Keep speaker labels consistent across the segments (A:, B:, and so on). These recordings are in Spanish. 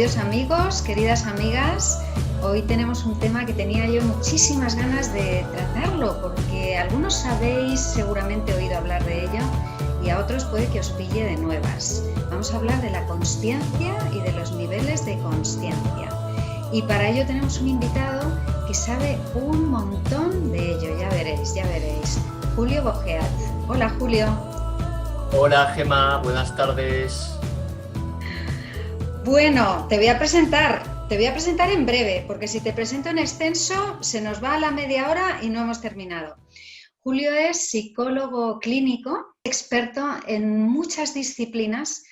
A: Queridos amigos, queridas amigas, hoy tenemos un tema que tenía yo muchísimas ganas de tratarlo porque algunos sabéis seguramente oído hablar de ello y a otros puede que os pille de nuevas. Vamos a hablar de la consciencia y de los niveles de consciencia. Y para ello tenemos un invitado que sabe un montón de ello, ya veréis. Julio Bogeat. Hola, Julio.
B: Hola, Gemma, buenas tardes.
A: Bueno, te voy a presentar en breve, porque si te presento en extenso se nos va a la media hora y no hemos terminado. Julio es psicólogo clínico, experto en muchas disciplinas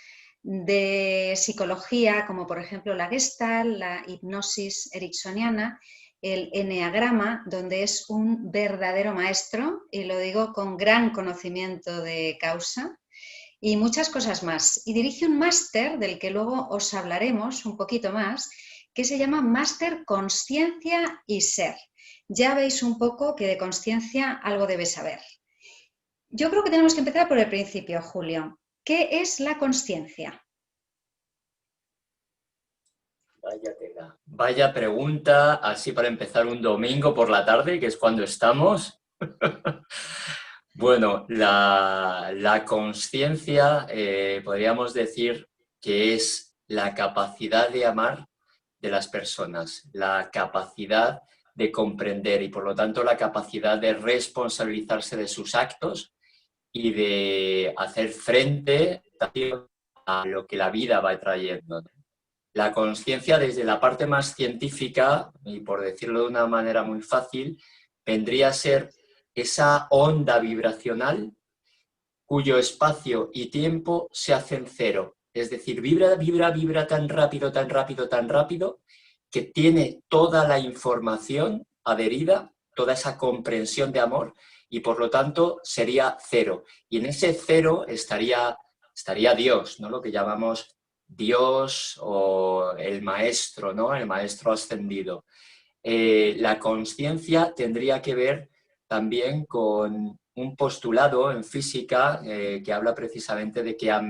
A: de psicología, como por ejemplo la Gestalt, la hipnosis ericksoniana, el eneagrama, donde es un verdadero maestro, y lo digo con gran conocimiento de causa, y muchas cosas más. Y dirige un máster del que luego os hablaremos un poquito más, que se llama Máster Consciencia y Ser. Ya veis un poco que de consciencia algo debes saber. Yo creo que tenemos que empezar por el principio, Julio. ¿Qué es la consciencia?
B: Vaya tela. Vaya pregunta, así para empezar un domingo por la tarde, que es cuando estamos. Bueno, la consciencia podríamos decir que es la capacidad de amar de las personas, la capacidad de comprender y por lo tanto la capacidad de responsabilizarse de sus actos y de hacer frente a lo que la vida va trayendo, ¿no? La consciencia desde la parte más científica, y por decirlo de una manera muy fácil, vendría a ser esa onda vibracional cuyo espacio y tiempo se hacen cero. Es decir, vibra tan rápido, tan rápido, tan rápido, que tiene toda la información adherida, toda esa comprensión de amor, y por lo tanto sería cero. Y en ese cero estaría Dios, ¿no? Lo que llamamos Dios o el maestro, ¿no? El maestro ascendido. La consciencia tendría que ver también con un postulado en física que habla precisamente de que a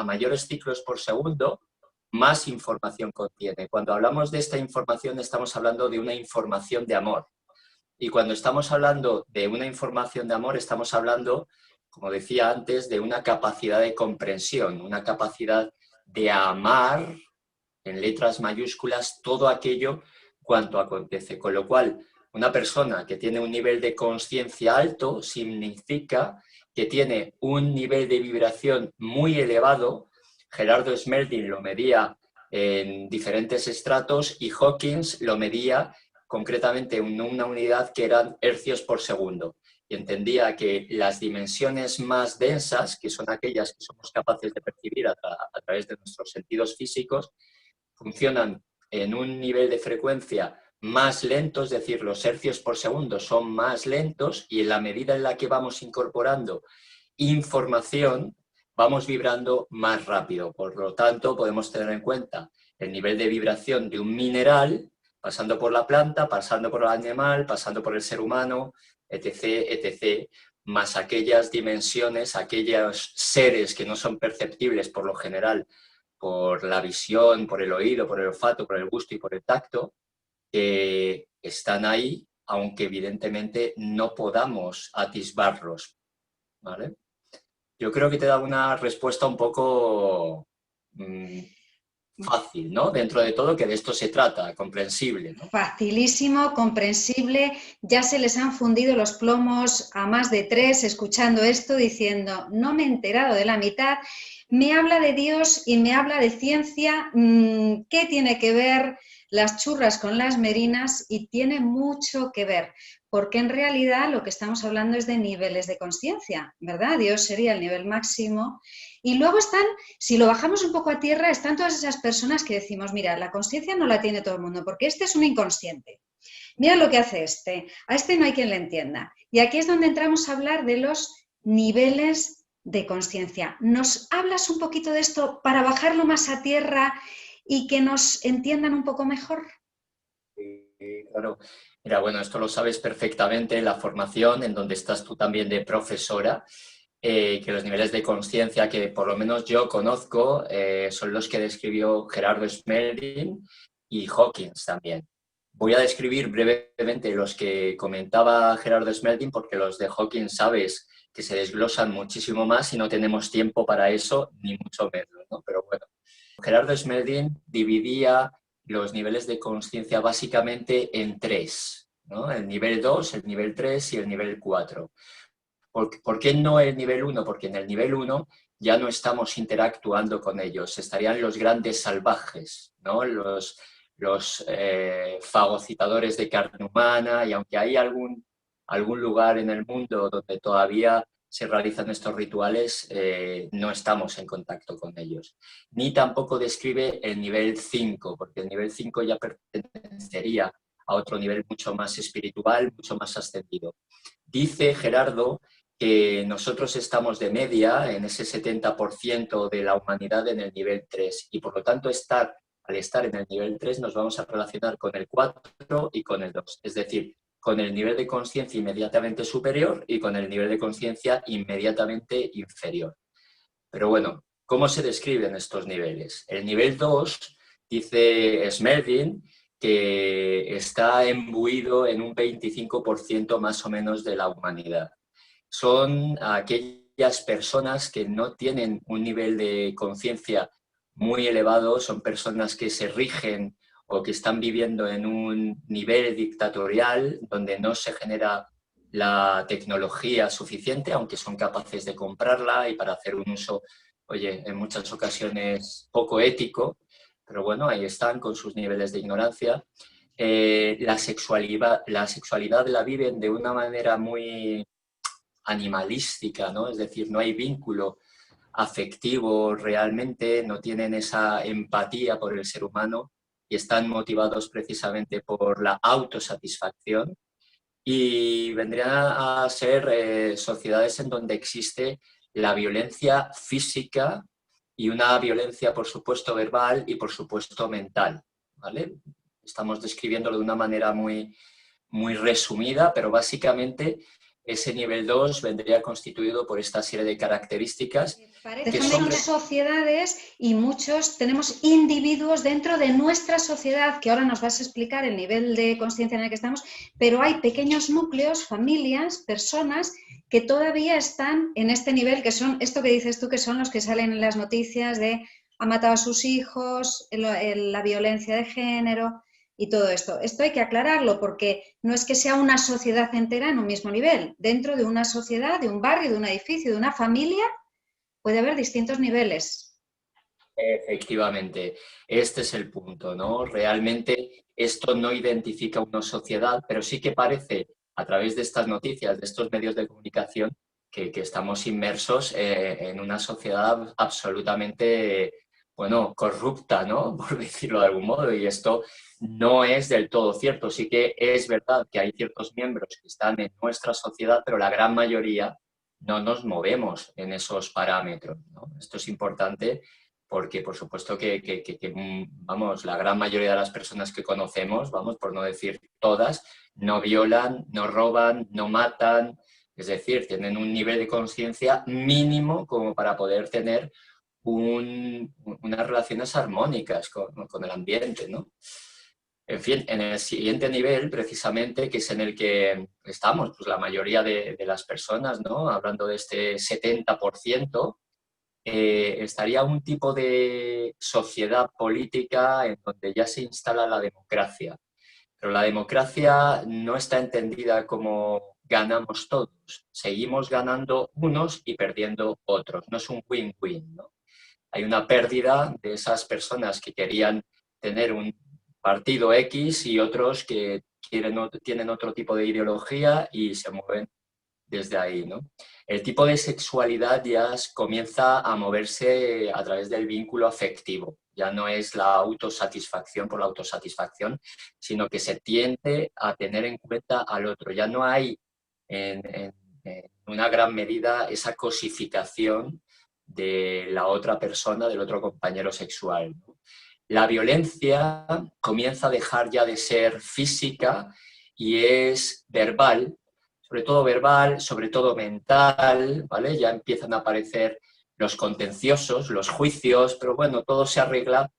B: mayores ciclos por segundo, más información contiene. Cuando hablamos de esta información estamos hablando de una información de amor. Y cuando estamos hablando de una información de amor estamos hablando, como decía antes, de una capacidad de comprensión, una capacidad de amar en letras mayúsculas todo aquello cuanto acontece. Con lo cual, una persona que tiene un nivel de consciencia alto significa que tiene un nivel de vibración muy elevado. Gerardo Smelding lo medía en diferentes estratos y Hawkins lo medía concretamente en una unidad que eran hercios por segundo. Y entendía que las dimensiones más densas, que son aquellas que somos capaces de percibir a través de nuestros sentidos físicos, funcionan en un nivel de frecuencia más lento, es decir, los hercios por segundo son más lentos y en la medida en la que vamos incorporando información, vamos vibrando más rápido. Por lo tanto, podemos tener en cuenta el nivel de vibración de un mineral, pasando por la planta, pasando por el animal, pasando por el ser humano, etc., etc., más aquellas dimensiones, aquellos seres que no son perceptibles por lo general por la visión, por el oído, por el olfato, por el gusto y por el tacto, que están ahí, aunque evidentemente no podamos atisbarlos, ¿vale? Yo creo que te da una respuesta un poco fácil, ¿no? Dentro de todo, que de esto se trata, comprensible, ¿no?
A: Facilísimo, comprensible, ya se les han fundido los plomos a más de 3 escuchando esto, diciendo, no me he enterado de la mitad, me habla de Dios y me habla de ciencia, ¿qué tiene que ver las churras con las merinas? Y tiene mucho que ver, porque en realidad lo que estamos hablando es de niveles de consciencia, ¿verdad? Dios sería el nivel máximo. Y luego están, si lo bajamos un poco a tierra, están todas esas personas que decimos, mira, la consciencia no la tiene todo el mundo, porque este es un inconsciente. Mira lo que hace este, a este no hay quien le entienda. Y aquí es donde entramos a hablar de los niveles de consciencia. ¿Nos hablas un poquito de esto para bajarlo más a tierra y que nos entiendan un poco mejor?
B: Claro. Mira, bueno, esto lo sabes perfectamente en la formación, en donde estás tú también de profesora. que los niveles de conciencia que por lo menos yo conozco son los que describió Gerardo Smelding y Hawkins también. Voy a describir brevemente los que comentaba Gerardo Smelding porque los de Hawkins sabes que se desglosan muchísimo más y no tenemos tiempo para eso, ni mucho menos, ¿no? Pero bueno, Gerardo Smelding dividía los niveles de conciencia básicamente en tres, ¿no? El nivel 2, el nivel 3 y el nivel 4. ¿Por qué no el nivel 1? Porque en el nivel 1 ya no estamos interactuando con ellos, estarían los grandes salvajes, ¿no? Los fagocitadores de carne humana, y aunque hay algún lugar en el mundo donde todavía se realizan estos rituales, no estamos en contacto con ellos. Ni tampoco describe el nivel 5, porque el nivel 5 ya pertenecería a otro nivel mucho más espiritual, mucho más ascendido. Dice Gerardo que nosotros estamos de media en ese 70% de la humanidad en el nivel 3 y por lo tanto al estar en el nivel 3 nos vamos a relacionar con el 4 y con el 2, es decir, con el nivel de conciencia inmediatamente superior y con el nivel de conciencia inmediatamente inferior. Pero bueno, ¿cómo se describen estos niveles? El nivel 2, dice Smelding, que está imbuido en un 25% más o menos de la humanidad. Son aquellas personas que no tienen un nivel de conciencia muy elevado, son personas que se rigen o que están viviendo en un nivel dictatorial donde no se genera la tecnología suficiente, aunque son capaces de comprarla y para hacer un uso, oye, en muchas ocasiones poco ético, pero bueno, ahí están con sus niveles de ignorancia. La sexualidad la viven de una manera muy animalística, ¿no? Es decir, no hay vínculo afectivo realmente, no tienen esa empatía por el ser humano y están motivados precisamente por la autosatisfacción y vendrían a ser sociedades en donde existe la violencia física y una violencia, por supuesto, verbal y, por supuesto, mental, ¿vale? Estamos describiéndolo de una manera muy, muy resumida, pero básicamente ese nivel 2 vendría constituido por esta serie de características.
A: Que son sociedades y muchos tenemos individuos dentro de nuestra sociedad, que ahora nos vas a explicar el nivel de conciencia en el que estamos, pero hay pequeños núcleos, familias, personas que todavía están en este nivel, que son esto que dices tú, que son los que salen en las noticias de ha matado a sus hijos, la violencia de género y todo esto. Esto hay que aclararlo porque no es que sea una sociedad entera en un mismo nivel. Dentro de una sociedad, de un barrio, de un edificio, de una familia, puede haber distintos niveles.
B: Efectivamente, este es el punto, ¿no? Realmente esto no identifica una sociedad, pero sí que parece, a través de estas noticias, de estos medios de comunicación, que estamos inmersos en una sociedad absolutamente, bueno, corrupta, ¿no? Por decirlo de algún modo, y esto no es del todo cierto. Sí que es verdad que hay ciertos miembros que están en nuestra sociedad, pero la gran mayoría no nos movemos en esos parámetros, ¿no? Esto es importante porque por supuesto vamos, la gran mayoría de las personas que conocemos, vamos, por no decir todas, no violan, no roban, no matan, es decir, tienen un nivel de conciencia mínimo como para poder tener unas relaciones armónicas con el ambiente, ¿no? En fin, en el siguiente nivel, precisamente, que es en el que estamos, pues la mayoría de las personas, ¿no? Hablando de este 70%, estaría un tipo de sociedad política en donde ya se instala la democracia. Pero la democracia no está entendida como ganamos todos. Seguimos ganando unos y perdiendo otros. No es un win-win, ¿no? Hay una pérdida de esas personas que querían tener un partido X y otros que tienen otro tipo de ideología y se mueven desde ahí, ¿no? El tipo de sexualidad ya comienza a moverse a través del vínculo afectivo. Ya no es la autosatisfacción por la autosatisfacción, sino que se tiende a tener en cuenta al otro. Ya no hay en una gran medida esa cosificación de la otra persona, del otro compañero sexual, ¿no? La violencia comienza a dejar ya de ser física y es verbal, sobre todo verbal, sobre todo mental, ¿vale? Ya empiezan a aparecer los contenciosos, los juicios, pero bueno, todo se arregla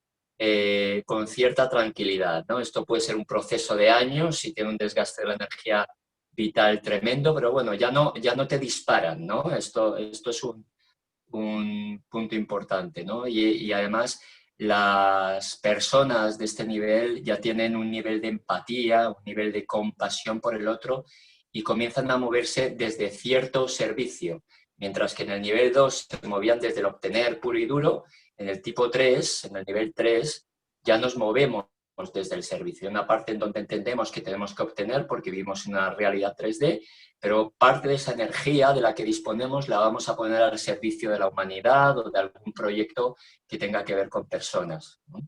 B: con cierta tranquilidad, ¿no? Esto puede ser un proceso de años y tiene un desgaste de la energía vital tremendo, pero bueno, ya no te disparan, ¿no? Esto es un punto importante, ¿no? Y además las personas de este nivel ya tienen un nivel de empatía, un nivel de compasión por el otro y comienzan a moverse desde cierto servicio, mientras que en el nivel 2 se movían desde el obtener puro y duro, en el tipo 3, en el nivel 3, ya nos movemos desde el servicio. Una parte en donde entendemos que tenemos que obtener porque vivimos en una realidad 3D, pero parte de esa energía de la que disponemos la vamos a poner al servicio de la humanidad o de algún proyecto que tenga que ver con personas, ¿no?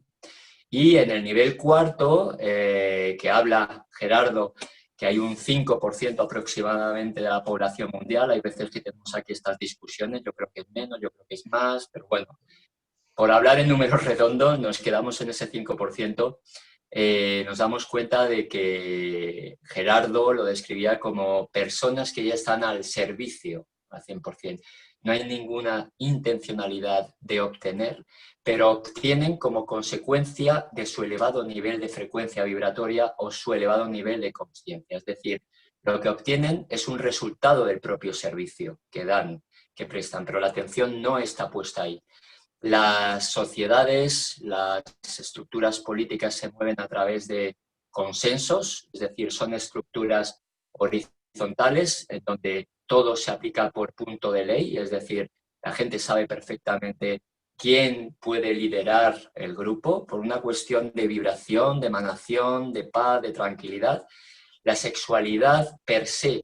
B: Y en el nivel 4, que habla Gerardo, que hay un 5% aproximadamente de la población mundial, hay veces que tenemos aquí estas discusiones, yo creo que es menos, yo creo que es más, pero bueno, por hablar en números redondos, nos quedamos en ese 5%, nos damos cuenta de que Gerardo lo describía como personas que ya están al servicio al 100%. No hay ninguna intencionalidad de obtener, pero obtienen como consecuencia de su elevado nivel de frecuencia vibratoria o su elevado nivel de consciencia. Es decir, lo que obtienen es un resultado del propio servicio que dan, que prestan, pero la atención no está puesta ahí. Las sociedades, las estructuras políticas se mueven a través de consensos, es decir, son estructuras horizontales en donde todo se aplica por punto de ley, es decir, la gente sabe perfectamente quién puede liderar el grupo por una cuestión de vibración, de emanación, de paz, de tranquilidad. La sexualidad per se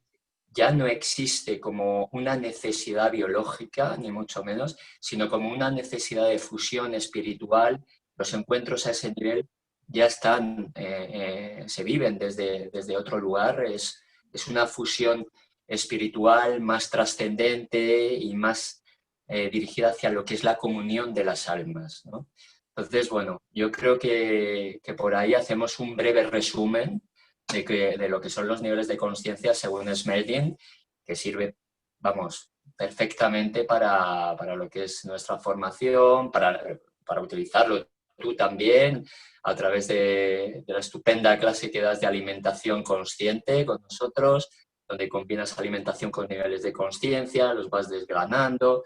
B: ya no existe como una necesidad biológica, ni mucho menos, sino como una necesidad de fusión espiritual. Los encuentros a ese nivel ya están, se viven desde otro lugar. Es una fusión espiritual más trascendente y más dirigida hacia lo que es la comunión de las almas, ¿no? Entonces, bueno, yo creo que por ahí hacemos un breve resumen de lo que son los niveles de conciencia según Smelding, que sirve, vamos, perfectamente para lo que es nuestra formación, para utilizarlo tú también a través de la estupenda clase que das de alimentación consciente con nosotros, donde combinas alimentación con niveles de conciencia, los vas desgranando.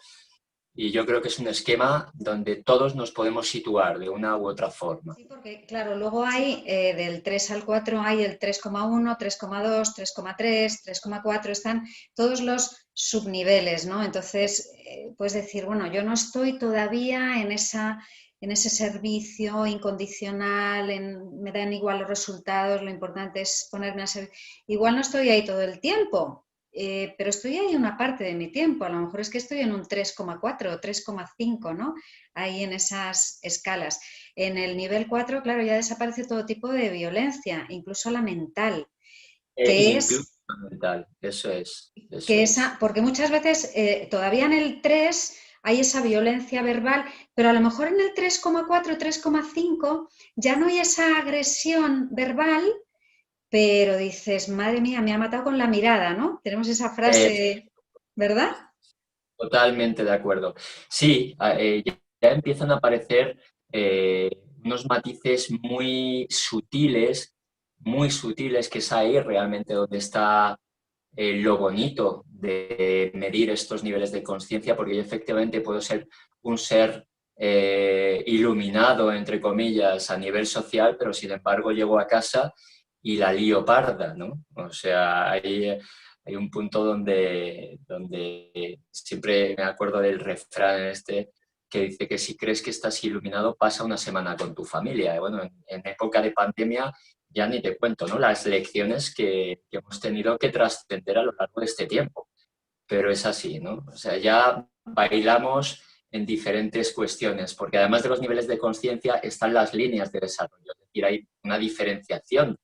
B: Y yo creo que es un esquema donde todos nos podemos situar de una u otra forma.
A: Sí, porque claro, luego hay del 3 al 4 hay el 3,1, 3,2, 3,3, 3,4, están todos los subniveles, ¿no? Entonces, puedes decir, bueno, yo no estoy todavía en ese servicio incondicional, me dan igual los resultados, lo importante es ponerme a servir. Igual no estoy ahí todo el tiempo. Pero estoy ahí una parte de mi tiempo, a lo mejor es que estoy en un 3,4 o 3,5, ¿no? Ahí en esas escalas. En el nivel 4, claro, ya desaparece todo tipo de violencia, incluso la mental, que
B: Incluso
A: es...
B: la mental, eso es.
A: Porque muchas veces todavía en el 3 hay esa violencia verbal, pero a lo mejor en el 3,4, 3,5 ya no hay esa agresión verbal, pero dices, madre mía, me ha matado con la mirada, ¿no? Tenemos esa frase, ¿verdad?
B: Totalmente de acuerdo. Sí, ya empiezan a aparecer unos matices muy sutiles, que es ahí realmente donde está lo bonito de medir estos niveles de conciencia, porque yo efectivamente puedo ser un ser iluminado, entre comillas, a nivel social, pero sin embargo llego a casa y la lío parda, ¿no? O sea, hay un punto donde siempre me acuerdo del refrán este que dice que si crees que estás iluminado, pasa una semana con tu familia. Bueno, en época de pandemia ya ni te cuento, ¿no? Las lecciones que hemos tenido que trascender a lo largo de este tiempo. Pero es así, ¿no? O sea, ya bailamos en diferentes cuestiones, porque además de los niveles de conciencia están las líneas de desarrollo. Es decir, hay una diferenciación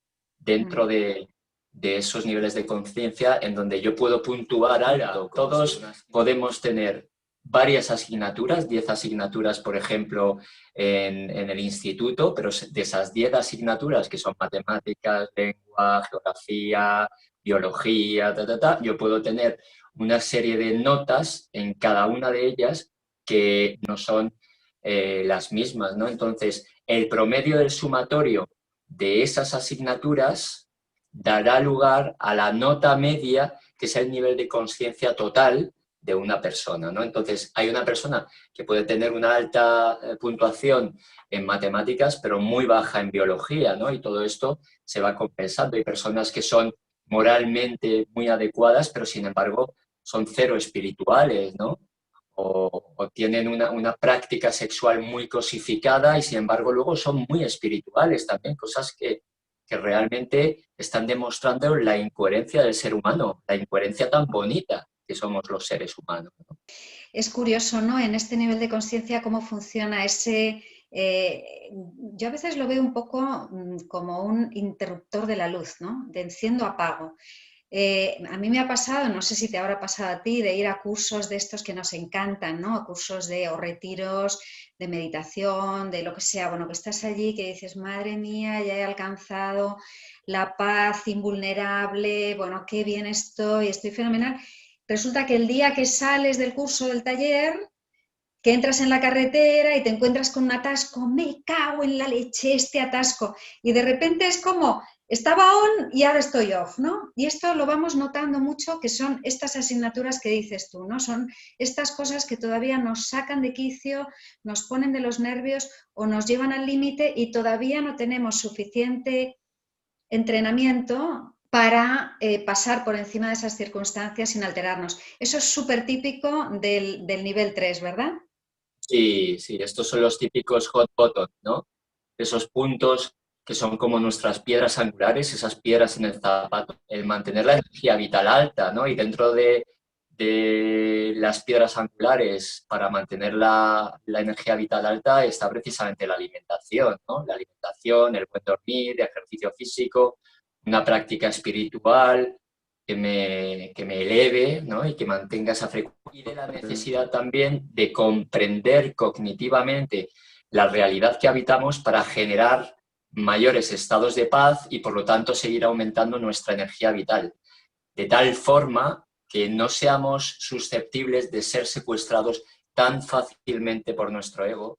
B: dentro de esos niveles de conciencia en donde yo puedo puntuar alto. Todos podemos tener varias asignaturas, 10 asignaturas, por ejemplo, en el instituto, pero de esas 10 asignaturas que son matemáticas, lengua, geografía, biología, yo puedo tener una serie de notas en cada una de ellas que no son las mismas, ¿no? Entonces, el promedio del sumatorio de esas asignaturas dará lugar a la nota media, que es el nivel de conciencia total de una persona, ¿no? Entonces, hay una persona que puede tener una alta puntuación en matemáticas, pero muy baja en biología, ¿no? Y todo esto se va compensando. Hay personas que son moralmente muy adecuadas, pero sin embargo son cero espirituales, ¿no? O tienen una práctica sexual muy cosificada y sin embargo luego son muy espirituales también, cosas que realmente están demostrando la incoherencia del ser humano, la incoherencia tan bonita que somos los seres humanos, ¿no?
A: Es curioso, ¿no? En este nivel de conciencia, cómo funciona ese... yo a veces lo veo un poco como un interruptor de la luz, ¿no? De enciendo-apago. A mí me ha pasado, no sé si te habrá pasado a ti, de ir a cursos de estos que nos encantan, ¿no? A cursos o retiros de meditación, de lo que sea, bueno, que estás allí, que dices, madre mía, ya he alcanzado la paz invulnerable, bueno, qué bien estoy fenomenal. Resulta que el día que sales del curso del taller, que entras en la carretera y te encuentras con un atasco, me cago en la leche este atasco, y de repente es como, estaba on y ahora estoy off, ¿no? Y esto lo vamos notando mucho, que son estas asignaturas que dices tú, ¿no? Son estas cosas que todavía nos sacan de quicio, nos ponen de los nervios o nos llevan al límite y todavía no tenemos suficiente entrenamiento para pasar por encima de esas circunstancias sin alterarnos. Eso es súper típico del nivel 3, ¿verdad?
B: Sí, sí, estos son los típicos hot buttons, ¿no? Esos puntos que son como nuestras piedras angulares, esas piedras en el zapato, el mantener la energía vital alta, ¿no? Y dentro de las piedras angulares para mantener la energía vital alta está precisamente la alimentación, ¿no? La alimentación, el buen dormir, el ejercicio físico, una práctica espiritual que me eleve, ¿no? Y que mantenga esa frecuencia. Y de la necesidad también de comprender cognitivamente la realidad que habitamos para generar mayores estados de paz y por lo tanto seguir aumentando nuestra energía vital, de tal forma que no seamos susceptibles de ser secuestrados tan fácilmente por nuestro ego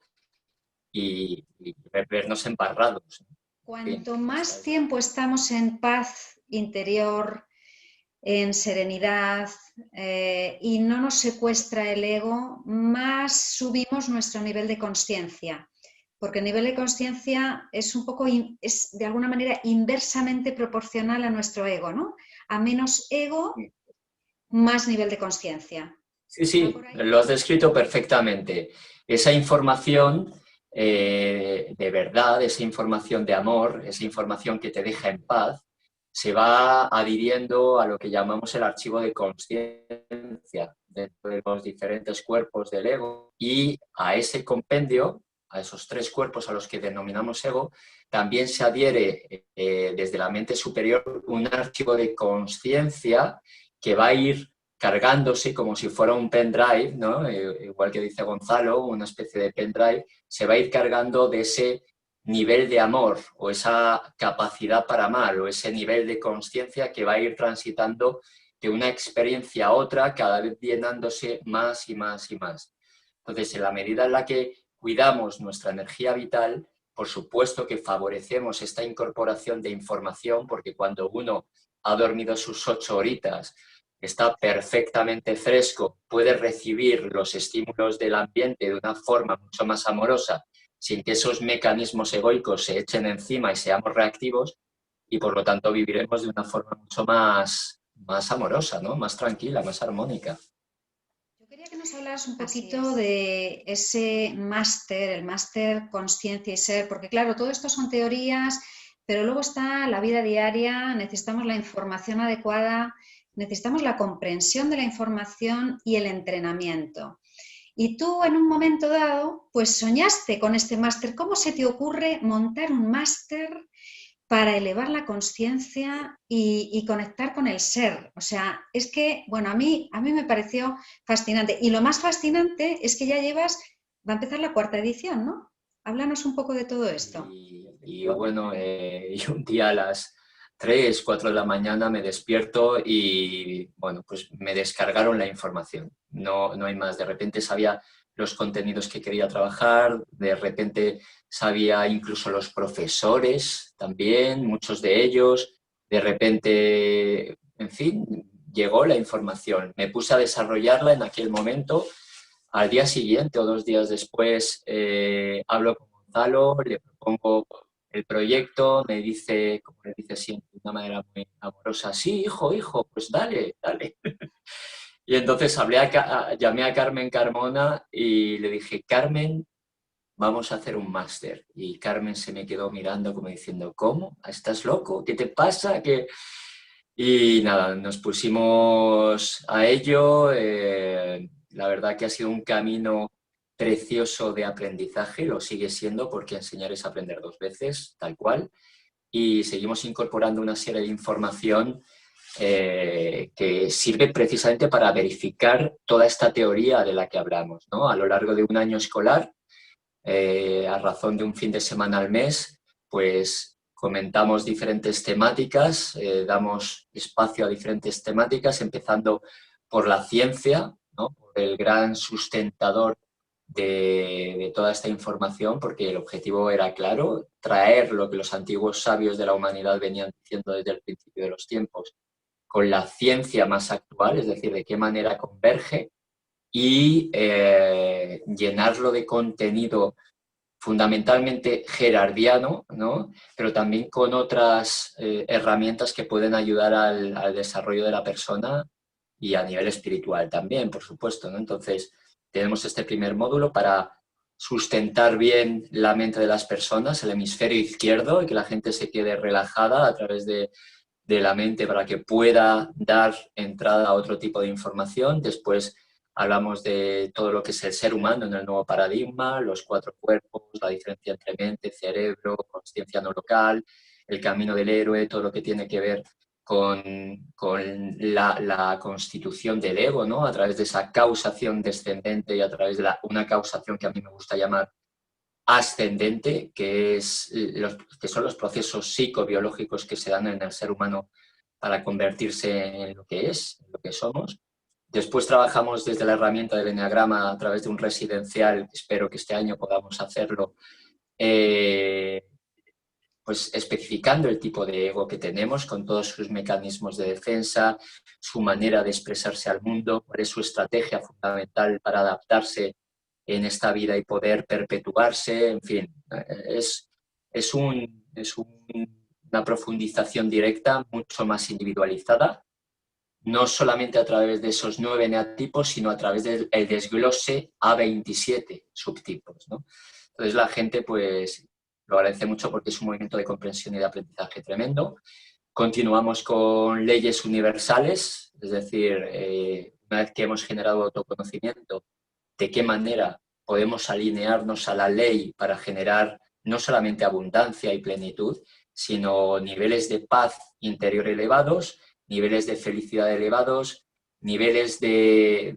B: y vernos embarrados, ¿no?
A: Cuanto más tiempo estamos en paz interior, en serenidad y no nos secuestra el ego, más subimos nuestro nivel de conciencia. Porque el nivel de conciencia es un poco, es de alguna manera inversamente proporcional a nuestro ego, ¿no? A menos ego, más nivel de conciencia.
B: Sí, sí, lo has descrito perfectamente. Esa información de verdad, esa información de amor, esa información que te deja en paz, se va adhiriendo a lo que llamamos el archivo de conciencia dentro de los diferentes cuerpos del ego y a ese compendio, a esos tres cuerpos a los que denominamos ego, también se adhiere desde la mente superior un archivo de conciencia que va a ir cargándose como si fuera un pendrive, ¿no? Igual que dice Gonzalo, una especie de pendrive, se va a ir cargando de ese nivel de amor o esa capacidad para amar o ese nivel de conciencia que va a ir transitando de una experiencia a otra, cada vez llenándose más y más y más. Entonces, en la medida en la que cuidamos nuestra energía vital, por supuesto que favorecemos esta incorporación de información, porque cuando uno ha dormido sus 8 horitas, está perfectamente fresco, puede recibir los estímulos del ambiente de una forma mucho más amorosa, sin que esos mecanismos egoicos se echen encima y seamos reactivos, y por lo tanto viviremos de una forma mucho más amorosa, ¿no? Más tranquila, más armónica.
A: Yo quería que nos hablaras un poquito de ese máster, el máster Conciencia y Ser, porque claro, todo esto son teorías, pero luego está la vida diaria, necesitamos la información adecuada, necesitamos la comprensión de la información y el entrenamiento. Y tú en un momento dado, pues soñaste con este máster. ¿Cómo se te ocurre montar un máster para elevar la conciencia y conectar con el ser? O sea, es que, bueno, a mí me pareció fascinante. Y lo más fascinante es que ya va a empezar la 4ª edición, ¿no? Háblanos un poco de todo esto.
B: Y bueno, y un día 3, 4 de la mañana me despierto y, bueno, pues me descargaron la información. No hay más. De repente sabía los contenidos que quería trabajar, de repente sabía incluso los profesores también, muchos de ellos. De repente, en fin, llegó la información. Me puse a desarrollarla en aquel momento. Al día siguiente o 2 días después hablo con Gonzalo, le propongo el proyecto, me dice, como le dice siempre de una manera muy amorosa, sí, hijo, pues dale, dale. Y entonces llamé a Carmen Carmona y le dije, Carmen, vamos a hacer un máster. Y Carmen se me quedó mirando como diciendo, ¿cómo? ¿Estás loco? ¿Qué te pasa? Y nada, nos pusimos a ello. La verdad que ha sido un camino precioso de aprendizaje, lo sigue siendo porque enseñar es aprender 2 veces, tal cual. Y seguimos incorporando una serie de información que sirve precisamente para verificar toda esta teoría de la que hablamos, ¿no? A lo largo de un año escolar, a razón de un fin de semana al mes, pues comentamos diferentes temáticas, damos espacio a diferentes temáticas, empezando por la ciencia, ¿no? Por el gran sustentador de toda esta información, porque el objetivo era claro, traer lo que los antiguos sabios de la humanidad venían diciendo desde el principio de los tiempos, con la ciencia más actual, es decir, de qué manera converge, y llenarlo de contenido fundamentalmente gerardiano, ¿no? Pero también con otras herramientas que pueden ayudar al desarrollo de la persona y a nivel espiritual también, por supuesto, ¿no? Entonces, tenemos este primer módulo para sustentar bien la mente de las personas, el hemisferio izquierdo, y que la gente se quede relajada a través de la mente para que pueda dar entrada a otro tipo de información. Después hablamos de todo lo que es el ser humano en el nuevo paradigma, los 4 cuerpos, la diferencia entre mente, cerebro, consciencia no local, el camino del héroe, todo lo que tiene que ver con la constitución del ego, ¿no? A través de esa causación descendente y a través de una causación que a mí me gusta llamar ascendente, que son los procesos psicobiológicos que se dan en el ser humano para convertirse en lo que es, en lo que somos. Después trabajamos desde la herramienta del eneagrama a través de un residencial, espero que este año podamos hacerlo, pues especificando el tipo de ego que tenemos con todos sus mecanismos de defensa, su manera de expresarse al mundo, cuál es su estrategia fundamental para adaptarse en esta vida y poder perpetuarse, en fin, es una profundización directa, mucho más individualizada, no solamente a través de esos 9 eneatipos, sino a través del desglose a 27 subtipos, ¿no? Entonces la gente pues lo agradece mucho porque es un movimiento de comprensión y de aprendizaje tremendo. Continuamos con leyes universales, es decir, una vez que hemos generado autoconocimiento, de qué manera podemos alinearnos a la ley para generar no solamente abundancia y plenitud, sino niveles de paz interior elevados, niveles de felicidad elevados, niveles de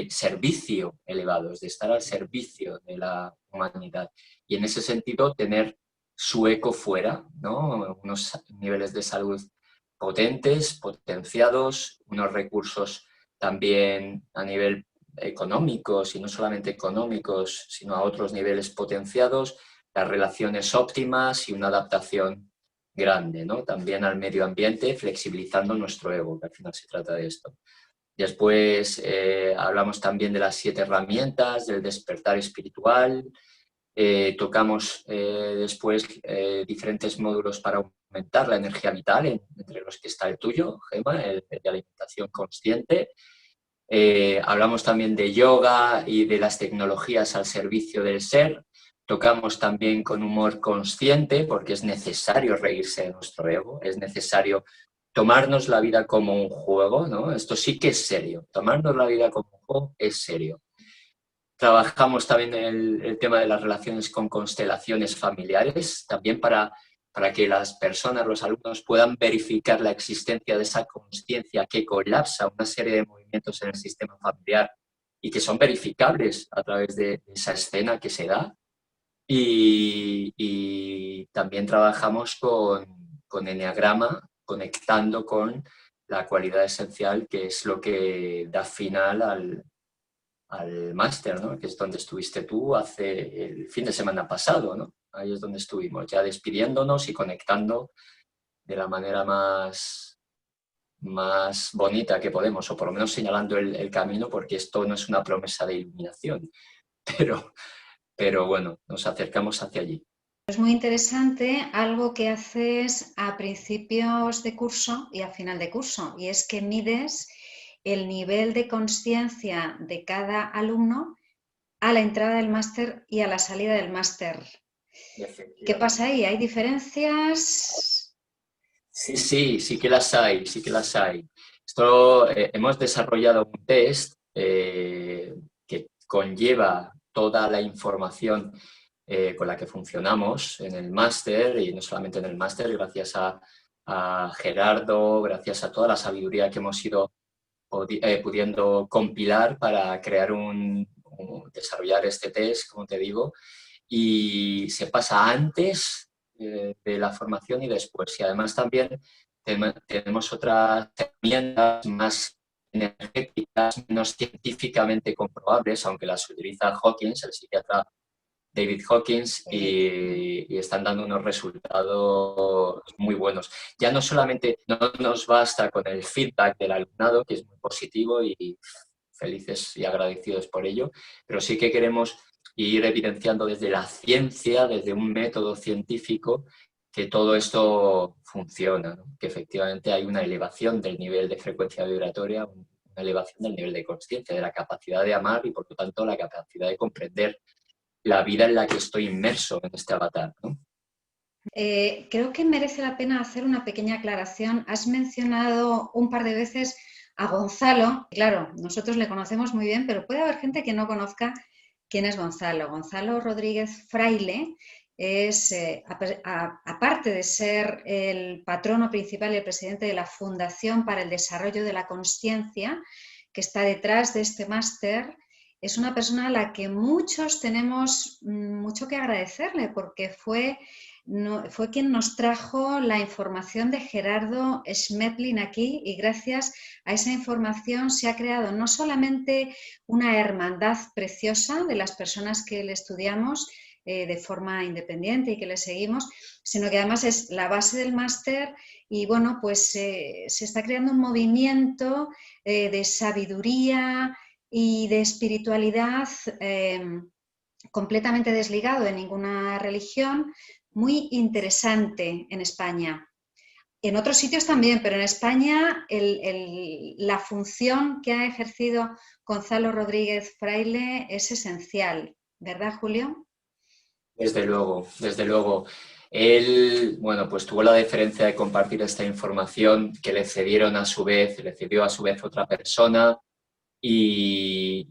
B: servicio elevados, de estar al servicio de la humanidad. Y en ese sentido, tener su eco fuera, ¿no? Unos niveles de salud potentes, potenciados, unos recursos también a nivel económicos y no solamente económicos, sino a otros niveles potenciados, las relaciones óptimas y una adaptación grande, ¿no? También al medio ambiente, flexibilizando nuestro ego, que al final se trata de esto. Después hablamos también de las 7 herramientas, del despertar espiritual, tocamos después diferentes módulos para aumentar la energía vital, entre los que está el tuyo, Gemma, el de alimentación consciente. Hablamos también de yoga y de las tecnologías al servicio del ser. Tocamos también con humor consciente, porque es necesario reírse de nuestro ego, es necesario tomarnos la vida como un juego, ¿no? Esto sí que es serio, tomarnos la vida como un juego es serio. Trabajamos también el tema de las relaciones con constelaciones familiares, también para que las personas, los alumnos, puedan verificar la existencia de esa consciencia que colapsa una serie de movimientos en el sistema familiar y que son verificables a través de esa escena que se da. Y también trabajamos con eneagrama, conectando con la cualidad esencial, que es lo que da final al máster, ¿no? Que es donde estuviste tú hace el fin de semana pasado, ¿no? Ahí es donde estuvimos, ya despidiéndonos y conectando de la manera más bonita que podemos, o por lo menos señalando el camino, porque esto no es una promesa de iluminación, pero bueno, nos acercamos hacia allí.
A: Es muy interesante algo que haces a principios de curso y a final de curso, y es que mides el nivel de consciencia de cada alumno a la entrada del máster y a la salida del máster. ¿Qué pasa ahí? ¿Hay diferencias?
B: Sí que las hay, sí que las hay. Esto, hemos desarrollado un test que conlleva toda la información con la que funcionamos en el máster, y no solamente en el máster, gracias a Gerardo, gracias a toda la sabiduría que hemos ido pudiendo compilar para crear desarrollar este test, como te digo, y se pasa antes de la formación y después. Y además también tenemos otras herramientas más energéticas, menos científicamente comprobables, aunque las utiliza Hawkins, el psiquiatra David Hawkins, y están dando unos resultados muy buenos. Ya no solamente no nos basta con el feedback del alumnado, que es muy positivo y felices y agradecidos por ello, pero sí que queremos ir evidenciando desde la ciencia, desde un método científico, que todo esto funciona, ¿no? Que efectivamente hay una elevación del nivel de frecuencia vibratoria, una elevación del nivel de consciencia, de la capacidad de amar y por lo tanto la capacidad de comprender la vida en la que estoy inmerso en este avatar, ¿no?
A: Creo que merece la pena hacer una pequeña aclaración. Has mencionado un par de veces a Gonzalo. Claro, nosotros le conocemos muy bien, pero puede haber gente que no conozca quién es Gonzalo. Gonzalo Rodríguez Fraile es, aparte de ser el patrono principal y el presidente de la Fundación para el Desarrollo de la Consciencia, que está detrás de este máster, es una persona a la que muchos tenemos mucho que agradecerle, porque fue quien nos trajo la información de Gerardo Schmedlin aquí, y gracias a esa información se ha creado no solamente una hermandad preciosa de las personas que le estudiamos de forma independiente y que le seguimos, sino que además es la base del máster, y bueno, pues se está creando un movimiento de sabiduría y de espiritualidad completamente desligado de ninguna religión, muy interesante en España. En otros sitios también, pero en España la función que ha ejercido Gonzalo Rodríguez Fraile es esencial, ¿verdad, Julio?
B: Desde luego, desde luego. Él, bueno, pues tuvo la deferencia de compartir esta información que le cedieron a su vez, le cedió a su vez otra persona, y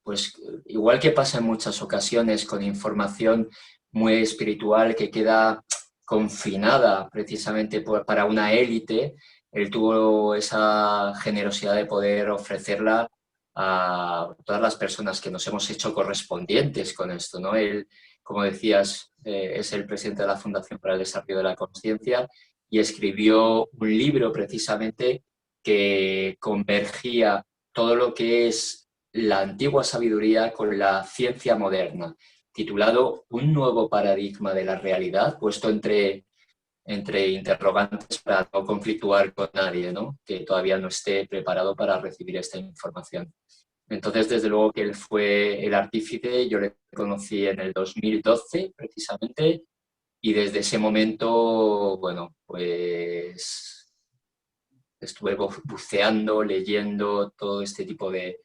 B: pues igual que pasa en muchas ocasiones con información muy espiritual que queda confinada precisamente para una élite, él tuvo esa generosidad de poder ofrecerla a todas las personas que nos hemos hecho correspondientes con esto, ¿no? Él, como decías, es el presidente de la Fundación para el Desarrollo de la Consciencia, y escribió un libro precisamente que convergía todo lo que es la antigua sabiduría con la ciencia moderna, titulado Un nuevo paradigma de la realidad, puesto entre interrogantes para no conflictuar con nadie, ¿no? Que todavía no esté preparado para recibir esta información. Entonces, desde luego que él fue el artífice. Yo le conocí en el 2012, precisamente, y desde ese momento, bueno, pues estuve buceando, leyendo todo este tipo de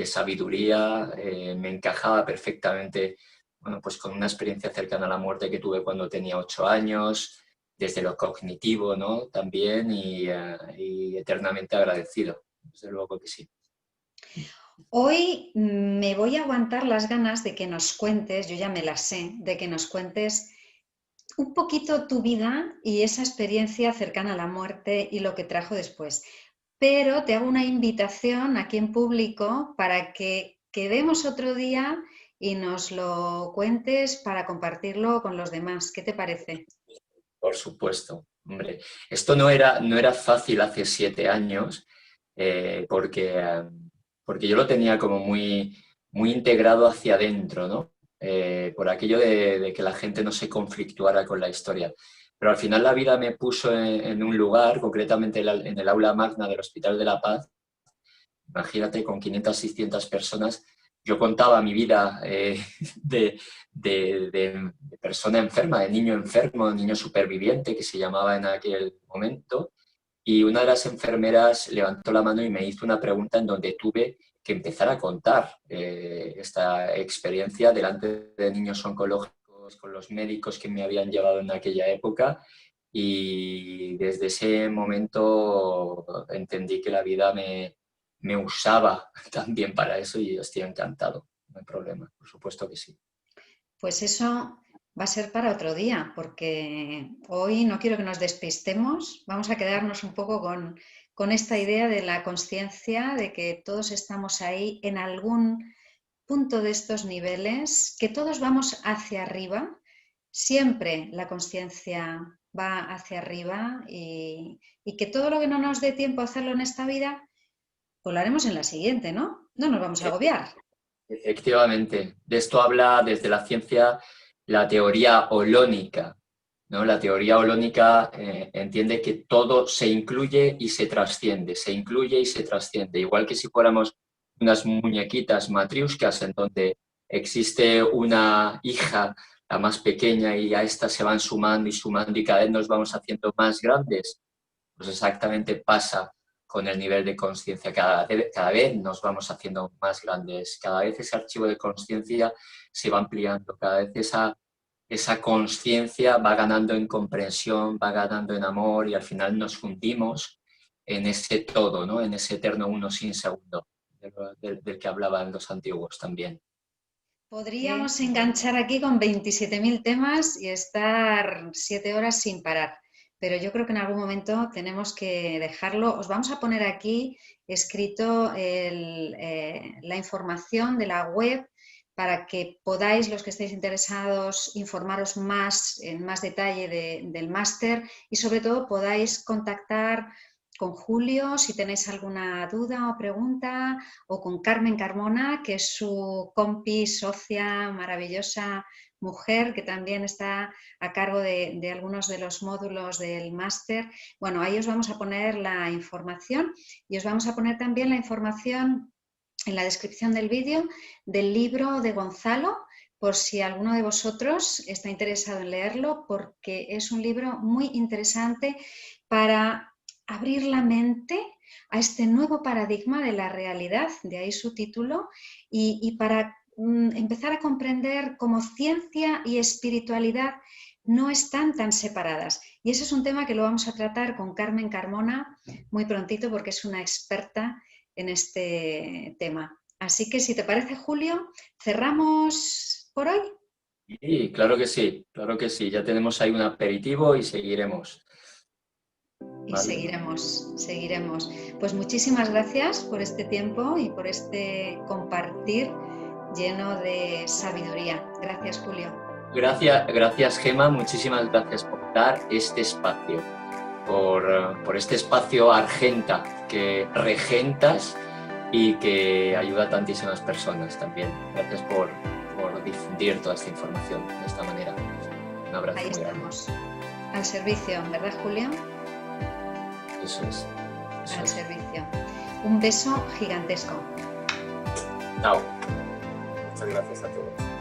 B: sabiduría, me encajaba perfectamente, bueno, pues con una experiencia cercana a la muerte que tuve cuando tenía 8 años, desde lo cognitivo, ¿no? También, y eternamente agradecido, desde luego que sí.
A: Hoy me voy a aguantar las ganas de que nos cuentes, yo ya me las sé, de que nos cuentes un poquito tu vida y esa experiencia cercana a la muerte y lo que trajo después. Pero te hago una invitación aquí en público para que quedemos otro día y nos lo cuentes para compartirlo con los demás. ¿Qué te parece?
B: Por supuesto, Hombre, esto no era fácil hace 7 años, porque yo lo tenía como muy, muy integrado hacia adentro, ¿no? Por aquello de que la gente no se conflictuara con la historia. Pero al final la vida me puso en un lugar, concretamente en el aula magna del Hospital de la Paz. Imagínate, con 500, 600 personas, yo contaba mi vida de persona enferma, de niño enfermo, niño superviviente, que se llamaba en aquel momento, y una de las enfermeras levantó la mano y me hizo una pregunta en donde tuve que empezar a contar esta experiencia delante de niños oncológicos, con los médicos que me habían llevado en aquella época, y desde ese momento entendí que la vida me usaba también para eso y yo estoy encantado, no hay problema, por supuesto que sí.
A: Pues eso va a ser para otro día, porque hoy no quiero que nos despistemos, vamos a quedarnos un poco con esta idea de la consciencia, de que todos estamos ahí en algún punto de estos niveles, que todos vamos hacia arriba, siempre la consciencia va hacia arriba y que todo lo que no nos dé tiempo a hacerlo en esta vida, pues lo haremos en la siguiente, ¿no? No nos vamos a agobiar.
B: Efectivamente, de esto habla desde la ciencia la teoría holónica, ¿no? La teoría holónica entiende que todo se incluye y se trasciende, se incluye y se trasciende, igual que si fuéramos unas muñequitas matriuscas en donde existe una hija, la más pequeña, y a esta se van sumando y cada vez nos vamos haciendo más grandes. Pues exactamente pasa con el nivel de conciencia. Cada vez nos vamos haciendo más grandes, cada vez ese archivo de conciencia se va ampliando, cada vez esa conciencia va ganando en comprensión, va ganando en amor y al final nos fundimos en ese todo, ¿no? En ese eterno uno sin segundo, del que hablaban los antiguos también.
A: Podríamos enganchar aquí con 27.000 temas y estar 7 horas sin parar, pero yo creo que en algún momento tenemos que dejarlo. Os vamos a poner aquí escrito la información de la web para que podáis, los que estéis interesados, informaros más en más detalle del máster y sobre todo podáis contactar con Julio si tenéis alguna duda o pregunta, o con Carmen Carmona, que es su compi, socia, maravillosa mujer, que también está a cargo de algunos de los módulos del máster. Bueno, ahí os vamos a poner la información y os vamos a poner también la información en la descripción del vídeo del libro de Gonzalo, por si alguno de vosotros está interesado en leerlo, porque es un libro muy interesante para abrir la mente a este nuevo paradigma de la realidad, de ahí su título, y para empezar a comprender cómo ciencia y espiritualidad no están tan separadas. Y ese es un tema que lo vamos a tratar con Carmen Carmona muy prontito porque es una experta en este tema. Así que si te parece, Julio, cerramos por hoy.
B: Sí, claro que sí, ya tenemos ahí un aperitivo y seguiremos.
A: Y
B: ¿Vale?
A: seguiremos. Pues muchísimas gracias por este tiempo y por este compartir lleno de sabiduría. Gracias, Julio.
B: Gracias, Gema, muchísimas gracias por dar este espacio, por este espacio argenta que regentas y que ayuda a tantísimas personas también. Gracias por difundir toda esta información de esta manera. Un abrazo.
A: Ahí estamos. Al servicio, ¿verdad, Julio?
B: Eso es.
A: Al servicio. Un beso gigantesco.
B: Chao. Muchas gracias a todos.